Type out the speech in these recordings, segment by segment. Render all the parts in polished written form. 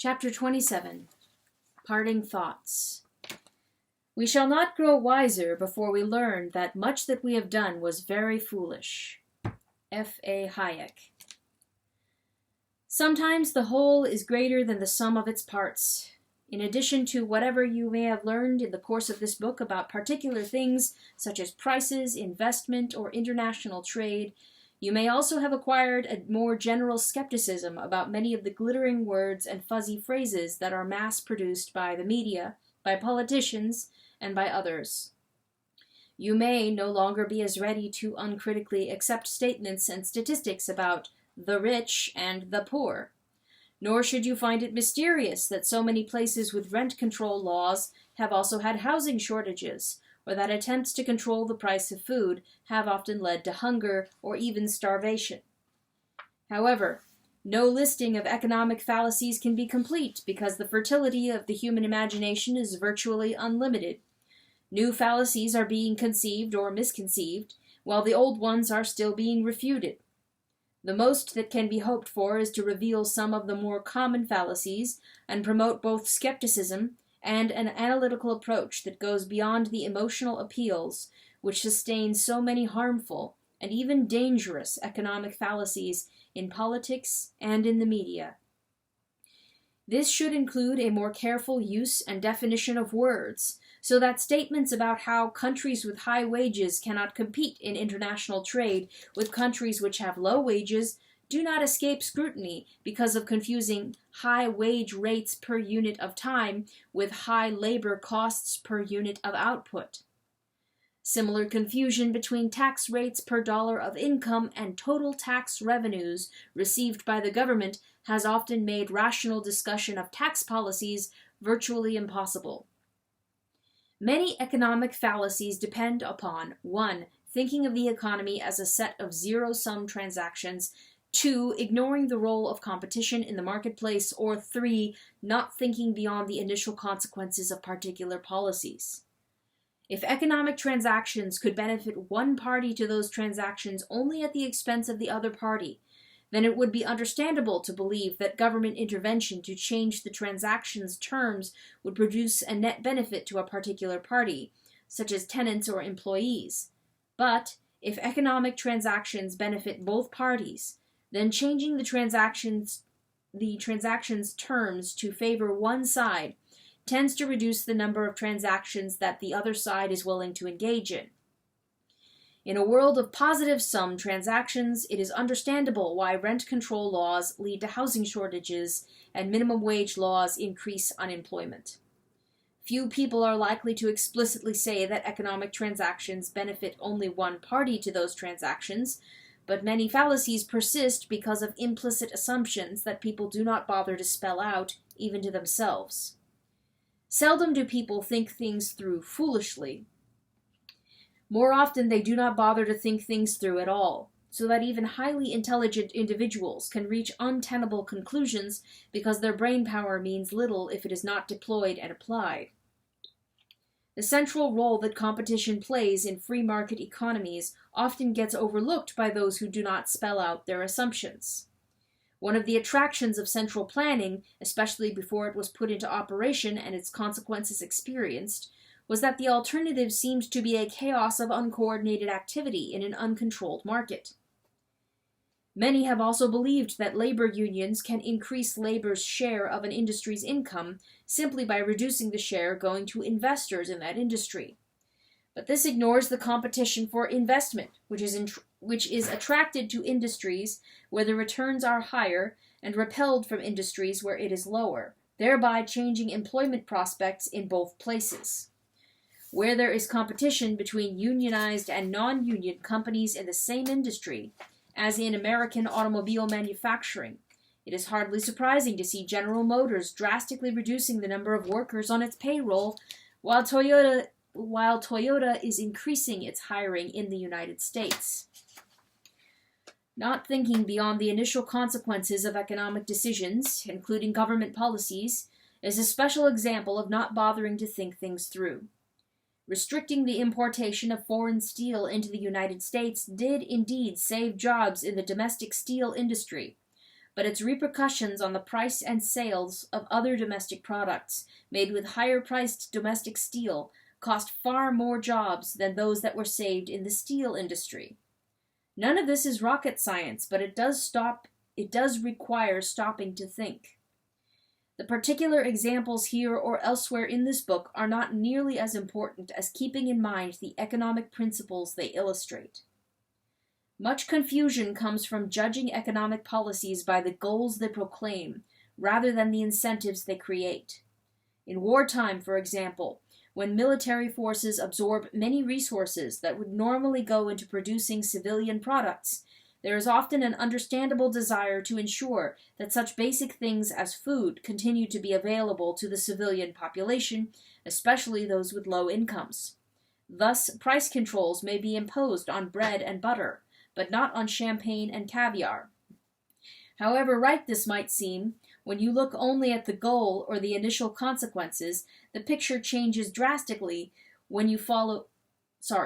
Chapter 27. Parting Thoughts. We shall not grow wiser before we learn that much that we have done was very foolish. F.A. Hayek. Sometimes the whole is greater than the sum of its parts. In addition to whatever you may have learned in the course of this book about particular things such as prices, investment, or international trade, you may also have acquired a more general skepticism about many of the glittering words and fuzzy phrases that are mass-produced by the media, by politicians, and by others. You may no longer be as ready to uncritically accept statements and statistics about the rich and the poor. Nor should you find it mysterious that so many places with rent control laws have also had housing shortages, or that attempts to control the price of food have often led to hunger or even starvation. However, no listing of economic fallacies can be complete because the fertility of the human imagination is virtually unlimited. New fallacies are being conceived or misconceived, while the old ones are still being refuted. The most that can be hoped for is to reveal some of the more common fallacies and promote both skepticism and an analytical approach that goes beyond the emotional appeals which sustain so many harmful and even dangerous economic fallacies in politics and in the media. This should include a more careful use and definition of words, so that statements about how countries with high wages cannot compete in international trade with countries which have low wages do not escape scrutiny because of confusing high wage rates per unit of time with high labor costs per unit of output. Similar confusion between tax rates per dollar of income and total tax revenues received by the government has often made rational discussion of tax policies virtually impossible. Many economic fallacies depend upon 1. Thinking of the economy as a set of zero-sum transactions, 2. Ignoring the role of competition in the marketplace, or 3. Not thinking beyond the initial consequences of particular policies. If economic transactions could benefit one party to those transactions only at the expense of the other party, then it would be understandable to believe that government intervention to change the transaction's terms would produce a net benefit to a particular party, such as tenants or employees. But if economic transactions benefit both parties, then changing the transaction's terms to favor one side tends to reduce the number of transactions that the other side is willing to engage in. In a world of positive-sum transactions, it is understandable why rent control laws lead to housing shortages and minimum wage laws increase unemployment. Few people are likely to explicitly say that economic transactions benefit only one party to those transactions, but many fallacies persist because of implicit assumptions that people do not bother to spell out, even to themselves. Seldom do people think things through foolishly. More often, they do not bother to think things through at all, so that even highly intelligent individuals can reach untenable conclusions because their brain power means little if it is not deployed and applied. The central role that competition plays in free market economies often gets overlooked by those who do not spell out their assumptions. One of the attractions of central planning, especially before it was put into operation and its consequences experienced, was that the alternative seemed to be a chaos of uncoordinated activity in an uncontrolled market. Many have also believed that labor unions can increase labor's share of an industry's income simply by reducing the share going to investors in that industry. But this ignores the competition for investment, which is attracted to industries where the returns are higher and repelled from industries where it is lower, thereby changing employment prospects in both places. Where there is competition between unionized and non-union companies in the same industry, as in American automobile manufacturing, it is hardly surprising to see General Motors drastically reducing the number of workers on its payroll, while Toyota is increasing its hiring in the United States. Not thinking beyond the initial consequences of economic decisions, including government policies, is a special example of not bothering to think things through. Restricting the importation of foreign steel into the United States did indeed save jobs in the domestic steel industry, but its repercussions on the price and sales of other domestic products made with higher-priced domestic steel cost far more jobs than those that were saved in the steel industry. None of this is rocket science, but it does require stopping to think. The particular examples here or elsewhere in this book are not nearly as important as keeping in mind the economic principles they illustrate. Much confusion comes from judging economic policies by the goals they proclaim, rather than the incentives they create. In wartime, for example, when military forces absorb many resources that would normally go into producing civilian products, there is often an understandable desire to ensure that such basic things as food continue to be available to the civilian population, especially those with low incomes. Thus, price controls may be imposed on bread and butter, but not on champagne and caviar. However right this might seem, when you look only at the goal or the initial consequences, the picture changes drastically when you follow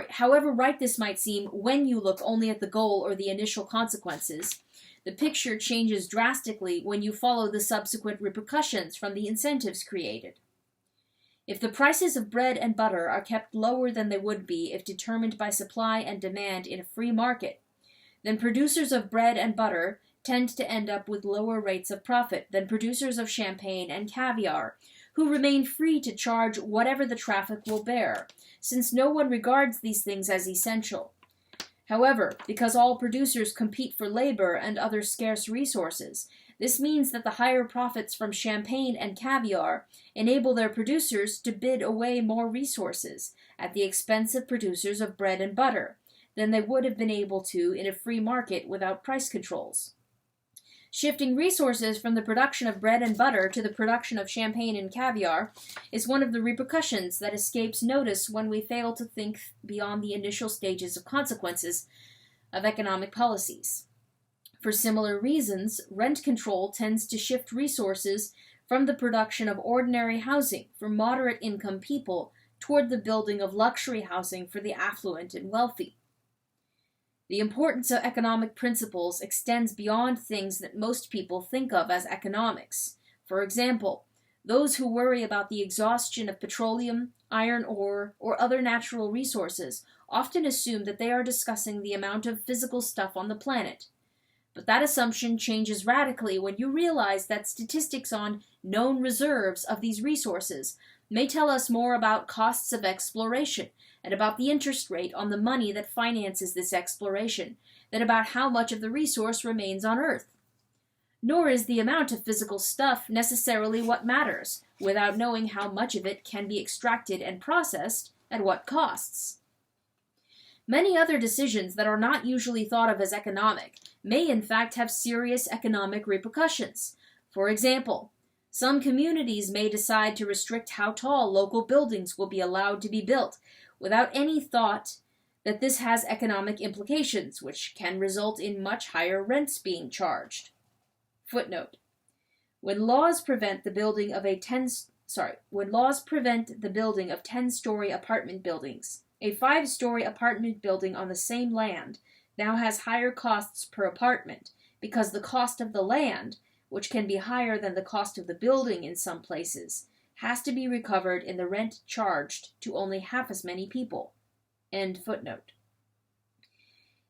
However right this might seem when you look only at the goal or the initial consequences, the picture changes drastically when you follow the subsequent repercussions from the incentives created. If the prices of bread and butter are kept lower than they would be if determined by supply and demand in a free market, then producers of bread and butter tend to end up with lower rates of profit than producers of champagne and caviar, who remain free to charge whatever the traffic will bear, since no one regards these things as essential. However, because all producers compete for labor and other scarce resources, this means that the higher profits from champagne and caviar enable their producers to bid away more resources at the expense of producers of bread and butter than they would have been able to in a free market without price controls. Shifting resources from the production of bread and butter to the production of champagne and caviar is one of the repercussions that escapes notice when we fail to think beyond the initial stages of consequences of economic policies. For similar reasons, rent control tends to shift resources from the production of ordinary housing for moderate income people toward the building of luxury housing for the affluent and wealthy. The importance of economic principles extends beyond things that most people think of as economics. For example, those who worry about the exhaustion of petroleum, iron ore, or other natural resources often assume that they are discussing the amount of physical stuff on the planet. But that assumption changes radically when you realize that statistics on known reserves of these resources may tell us more about costs of exploration and about the interest rate on the money that finances this exploration than about how much of the resource remains on Earth. Nor is the amount of physical stuff necessarily what matters, without knowing how much of it can be extracted and processed at what costs. Many other decisions that are not usually thought of as economic may in fact have serious economic repercussions. For example, some communities may decide to restrict how tall local buildings will be allowed to be built, without any thought that this has economic implications, which can result in much higher rents being charged. Footnote: When laws prevent the building of 10-story apartment buildings, a 5-story apartment building on the same land now has higher costs per apartment because the cost of the land, which can be higher than the cost of the building in some places, has to be recovered in the rent charged to only half as many people. End footnote.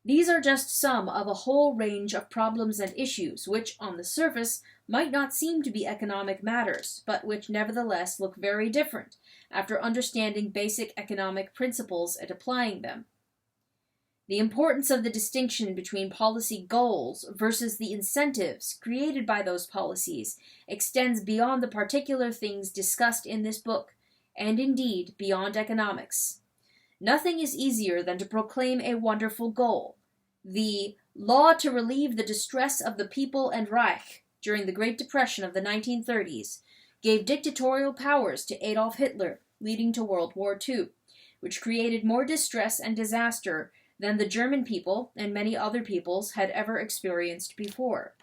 These are just some of a whole range of problems and issues which, on the surface, might not seem to be economic matters, but which nevertheless look very different after understanding basic economic principles and applying them. The importance of the distinction between policy goals versus the incentives created by those policies extends beyond the particular things discussed in this book, and indeed beyond economics. Nothing is easier than to proclaim a wonderful goal. The law to relieve the distress of the people and Reich during the Great Depression of the 1930s gave dictatorial powers to Adolf Hitler, leading to World War II, which created more distress and disaster than the German people and many other peoples had ever experienced before.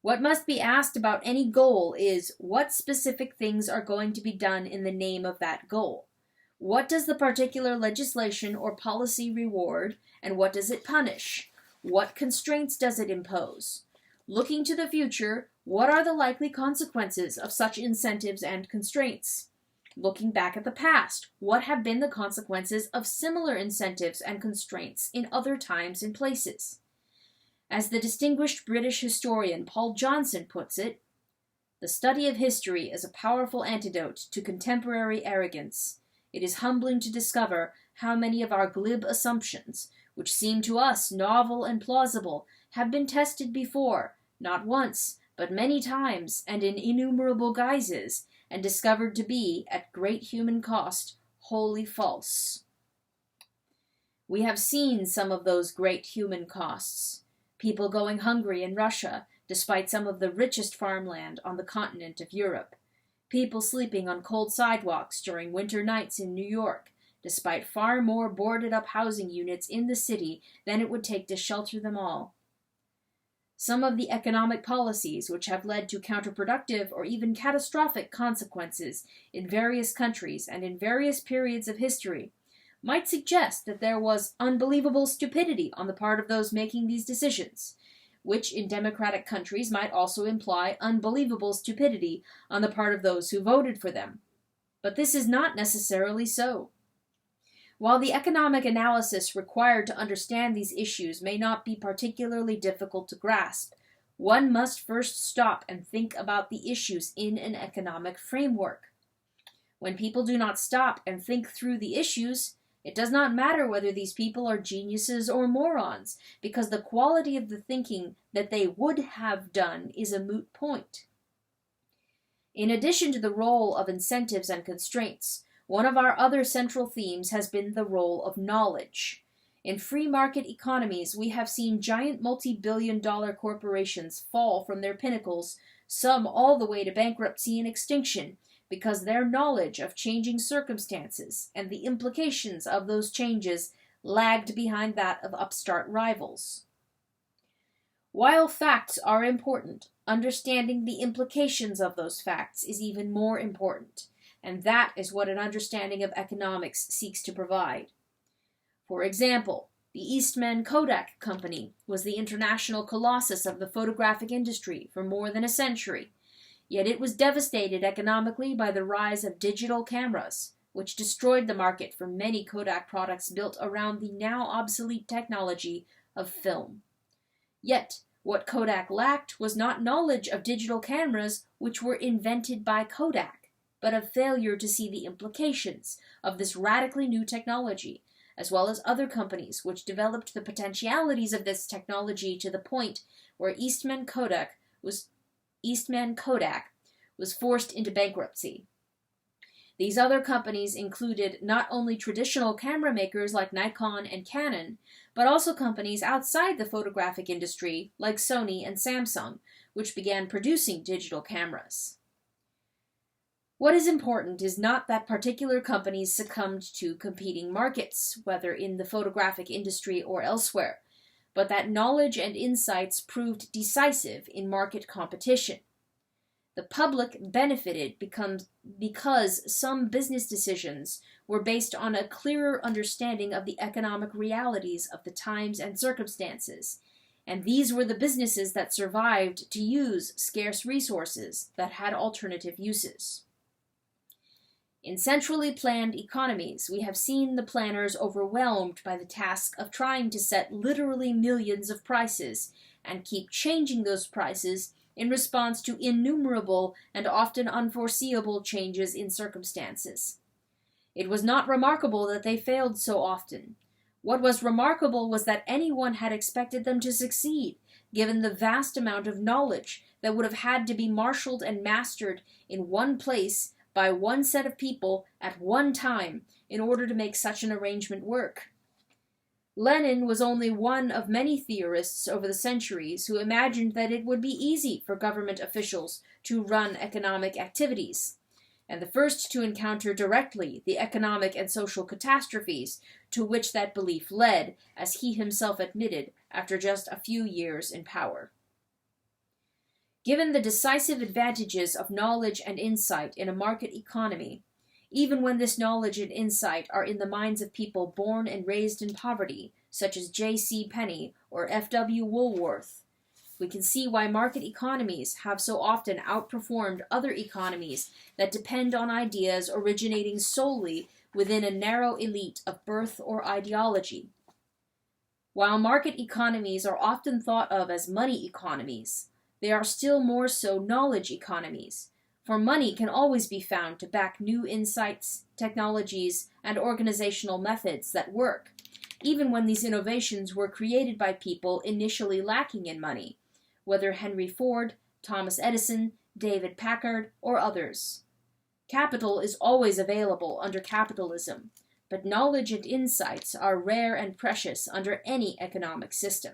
What must be asked about any goal is what specific things are going to be done in the name of that goal. What does the particular legislation or policy reward, and what does it punish? What constraints does it impose? Looking to the future, what are the likely consequences of such incentives and constraints? Looking back at the past, what have been the consequences of similar incentives and constraints in other times and places? As the distinguished British historian Paul Johnson puts it, the study of history is a powerful antidote to contemporary arrogance. It is humbling to discover how many of our glib assumptions, which seem to us novel and plausible, have been tested before, not once, but many times and in innumerable guises, and discovered to be, at great human cost, wholly false. We have seen some of those great human costs. People going hungry in Russia, despite some of the richest farmland on the continent of Europe. People sleeping on cold sidewalks during winter nights in New York, despite far more boarded-up housing units in the city than it would take to shelter them all. Some of the economic policies which have led to counterproductive or even catastrophic consequences in various countries and in various periods of history might suggest that there was unbelievable stupidity on the part of those making these decisions, which in democratic countries might also imply unbelievable stupidity on the part of those who voted for them. But this is not necessarily so. While the economic analysis required to understand these issues may not be particularly difficult to grasp, one must first stop and think about the issues in an economic framework. When people do not stop and think through the issues, it does not matter whether these people are geniuses or morons, because the quality of the thinking that they would have done is a moot point. In addition to the role of incentives and constraints, one of our other central themes has been the role of knowledge. In free market economies, we have seen giant multi-billion-dollar corporations fall from their pinnacles, some all the way to bankruptcy and extinction, because their knowledge of changing circumstances and the implications of those changes lagged behind that of upstart rivals. While facts are important, understanding the implications of those facts is even more important, and that is what an understanding of economics seeks to provide. For example, the Eastman Kodak Company was the international colossus of the photographic industry for more than a century, yet it was devastated economically by the rise of digital cameras, which destroyed the market for many Kodak products built around the now obsolete technology of film. Yet, what Kodak lacked was not knowledge of digital cameras which were invented by Kodak, but a failure to see the implications of this radically new technology, as well as other companies which developed the potentialities of this technology to the point where Eastman Kodak was forced into bankruptcy. These other companies included not only traditional camera makers like Nikon and Canon, but also companies outside the photographic industry like Sony and Samsung, which began producing digital cameras. What is important is not that particular companies succumbed to competing markets, whether in the photographic industry or elsewhere, but that knowledge and insights proved decisive in market competition. The public benefited because some business decisions were based on a clearer understanding of the economic realities of the times and circumstances, and these were the businesses that survived to use scarce resources that had alternative uses. In centrally planned economies, we have seen the planners overwhelmed by the task of trying to set literally millions of prices and keep changing those prices in response to innumerable and often unforeseeable changes in circumstances. It was not remarkable that they failed so often. What was remarkable was that anyone had expected them to succeed, given the vast amount of knowledge that would have had to be marshaled and mastered in one place by one set of people at one time in order to make such an arrangement work. Lenin was only one of many theorists over the centuries who imagined that it would be easy for government officials to run economic activities, and the first to encounter directly the economic and social catastrophes to which that belief led, as he himself admitted after just a few years in power. Given the decisive advantages of knowledge and insight in a market economy, even when this knowledge and insight are in the minds of people born and raised in poverty, such as J.C. Penney or F.W. Woolworth, we can see why market economies have so often outperformed other economies that depend on ideas originating solely within a narrow elite of birth or ideology. While market economies are often thought of as money economies, they are still more so knowledge economies, for money can always be found to back new insights, technologies, and organizational methods that work, even when these innovations were created by people initially lacking in money, whether Henry Ford, Thomas Edison, David Packard, or others. Capital is always available under capitalism, but knowledge and insights are rare and precious under any economic system.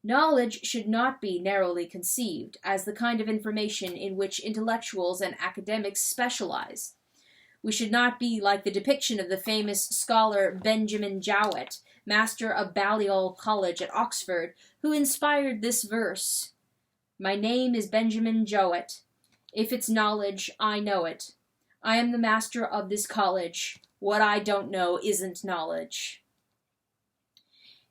Knowledge should not be narrowly conceived as the kind of information in which intellectuals and academics specialize. We should not be like the depiction of the famous scholar Benjamin Jowett, master of Balliol College at Oxford, who inspired this verse: "My name is Benjamin Jowett. If it's knowledge, I know it. I am the master of this college. What I don't know isn't knowledge."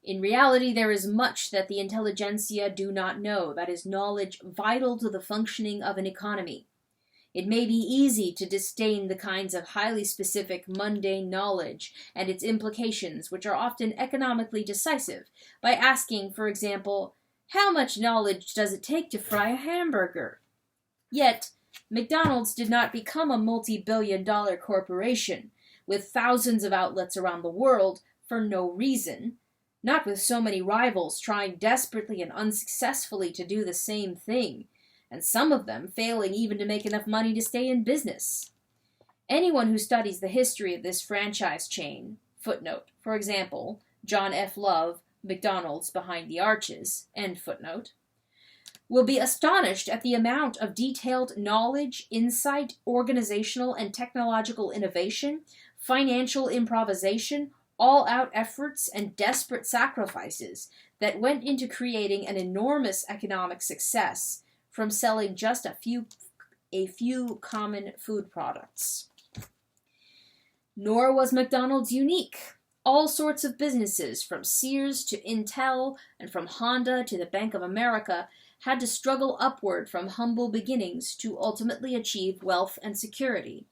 In reality, there is much that the intelligentsia do not know that is knowledge vital to the functioning of an economy. It may be easy to disdain the kinds of highly specific, mundane knowledge and its implications which are often economically decisive by asking, for example, how much knowledge does it take to fry a hamburger? Yet, McDonald's did not become a multi-billion-dollar corporation with thousands of outlets around the world for no reason, not with so many rivals trying desperately and unsuccessfully to do the same thing, and some of them failing even to make enough money to stay in business. Anyone who studies the history of this franchise chain, footnote, for example, John F. Love, McDonald's Behind the Arches, end footnote, will be astonished at the amount of detailed knowledge, insight, organizational and technological innovation, financial improvisation, all-out efforts, and desperate sacrifices that went into creating an enormous economic success from selling just a few common food products. Nor was McDonald's unique. All sorts of businesses, from Sears to Intel and from Honda to the Bank of America, had to struggle upward from humble beginnings to ultimately achieve wealth and security.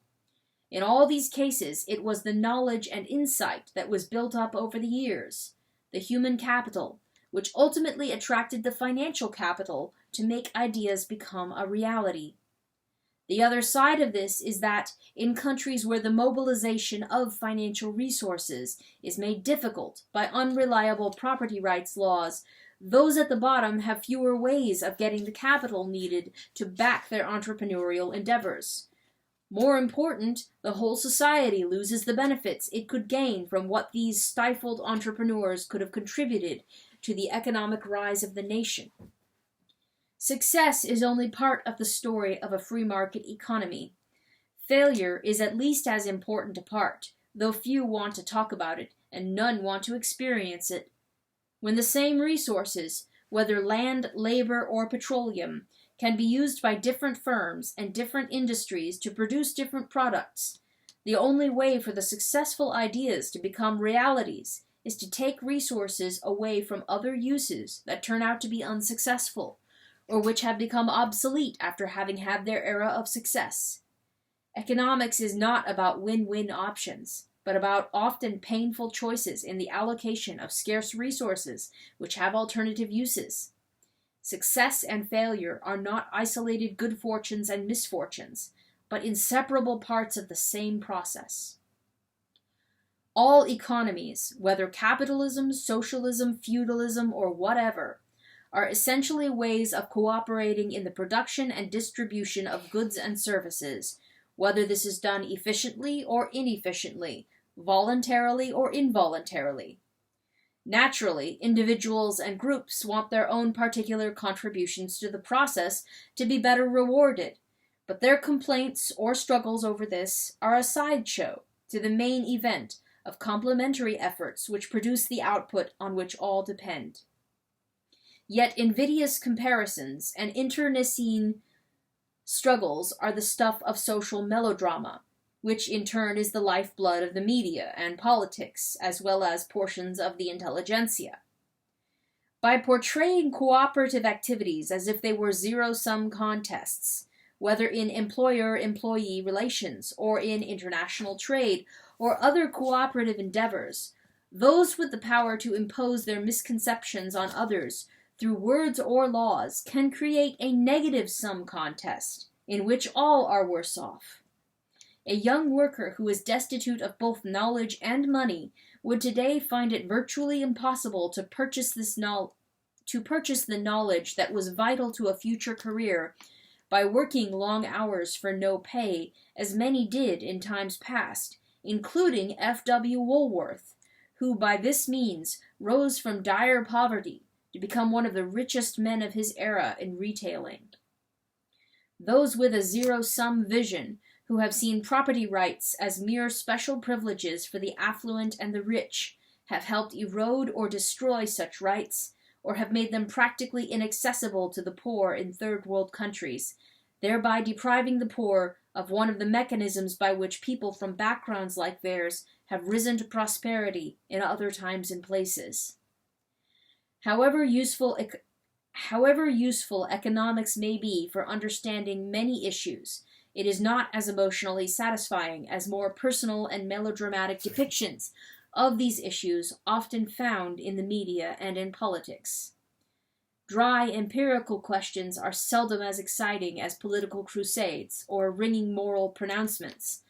In all these cases, it was the knowledge and insight that was built up over the years, the human capital, which ultimately attracted the financial capital to make ideas become a reality. The other side of this is that in countries where the mobilization of financial resources is made difficult by unreliable property rights laws, those at the bottom have fewer ways of getting the capital needed to back their entrepreneurial endeavors. More important, the whole society loses the benefits it could gain from what these stifled entrepreneurs could have contributed to the economic rise of the nation. Success is only part of the story of a free market economy. Failure is at least as important a part, though few want to talk about it and none want to experience it. When the same resources, whether land, labor, or petroleum, can be used by different firms and different industries to produce different products, the only way for the successful ideas to become realities is to take resources away from other uses that turn out to be unsuccessful, or which have become obsolete after having had their era of success. Economics is not about win-win options, but about often painful choices in the allocation of scarce resources which have alternative uses. Success and failure are not isolated good fortunes and misfortunes, but inseparable parts of the same process. All economies, whether capitalism, socialism, feudalism, or whatever, are essentially ways of cooperating in the production and distribution of goods and services, whether this is done efficiently or inefficiently, voluntarily or involuntarily. Naturally, individuals and groups want their own particular contributions to the process to be better rewarded, but their complaints or struggles over this are a sideshow to the main event of complementary efforts which produce the output on which all depend. Yet invidious comparisons and internecine struggles are the stuff of social melodrama, which in turn is the lifeblood of the media and politics, as well as portions of the intelligentsia. By portraying cooperative activities as if they were zero-sum contests, whether in employer-employee relations or in international trade or other cooperative endeavors, those with the power to impose their misconceptions on others through words or laws can create a negative-sum contest in which all are worse off. A young worker who is destitute of both knowledge and money would today find it virtually impossible to purchase the knowledge that was vital to a future career by working long hours for no pay, as many did in times past, including F.W. Woolworth, who by this means rose from dire poverty to become one of the richest men of his era in retailing. Those with a zero-sum vision, who have seen property rights as mere special privileges for the affluent and the rich, have helped erode or destroy such rights, or have made them practically inaccessible to the poor in third-world countries, thereby depriving the poor of one of the mechanisms by which people from backgrounds like theirs have risen to prosperity in other times and places. However useful economics may be for understanding many issues, it is not as emotionally satisfying as more personal and melodramatic depictions of these issues often found in the media and in politics. Dry empirical questions are seldom as exciting as political crusades or ringing moral pronouncements,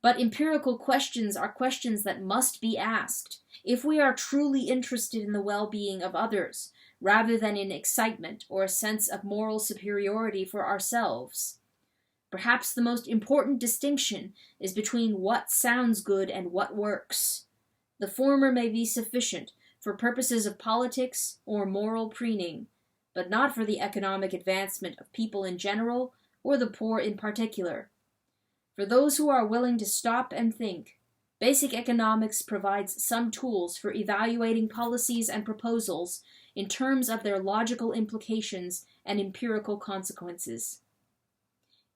but empirical questions are questions that must be asked if we are truly interested in the well-being of others, rather than in excitement or a sense of moral superiority for ourselves. Perhaps the most important distinction is between what sounds good and what works. The former may be sufficient for purposes of politics or moral preening, but not for the economic advancement of people in general or the poor in particular. For those who are willing to stop and think, basic economics provides some tools for evaluating policies and proposals in terms of their logical implications and empirical consequences.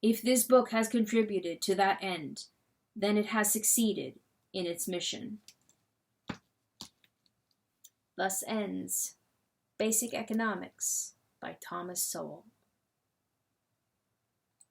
If this book has contributed to that end, then it has succeeded in its mission. Thus ends Basic Economics by Thomas Sowell.